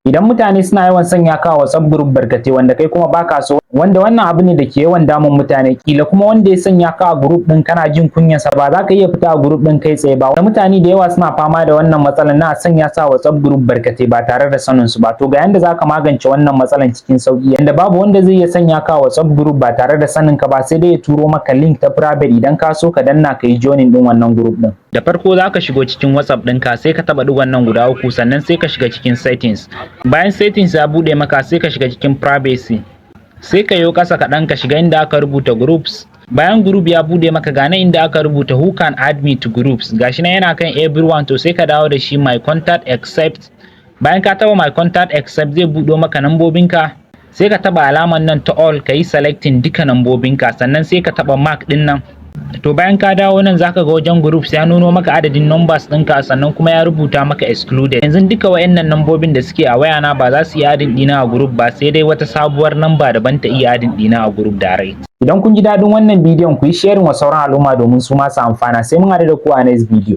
Idan mutane suna yawan sanya ka a WhatsApp group barkate wanda kai kuma baka so, wanda wannan abu ne da ke yawan damun mutane, kila kuma wanda ya sanya ka a group din kana jin kunyarsa ba za ka iya fita a group din kai tsaye ba. Wanda mutane da yawa suna fama da wannan matsalar na sanya sa WhatsApp group barkate ba tare da sanin su ba. To ga yanda zaka magance wannan matsalar cikin sauki, yanda babu wanda zai iya sanya ka a WhatsApp group ba tare da sanin ka ba, sai dai ya turo maka link ta private, idan ka so ka danna ka yi joining din wannan group din. Da farko za ka shigo cikin WhatsApp ɗinka, sai ka taɓa ɗigon nan guda uku, sannan sai ka shiga cikin settings. Bayan settings ya buɗe maka, sai ka shiga cikin privacy, sai ka yo ƙasa kaɗan ka shiga inda aka rubuta groups. Bayan group ya buɗe maka, gane inda aka rubuta who can add me to groups, gashi nan yana kan everyone, to sai ka dawo da shi my contact except. Bayan ka taɓa my contact except, zai buɗo maka nambobinka, sai ka taɓa alaman nan ta all, ka yi selecting duka nambobinka, sannan sai ka taɓa mark ɗin nan. To bayan ka dawo nan zaka ga wajen groups ya nuno maka adadin numbers ɗinka, sannan kuma ya rubuta maka excluded. Yanzu duka wayannan nambobin da suke a wayana ba za su iya adin ɗina a group ba, sai dai wata sabuwar namba daban ta iya adin ɗina a group direct. Idan kun ji daɗin wannan bidiyon, ku yi sharing wa sauran al'umma domin su ma su amfana. Sai mun haɗu da ku a next video.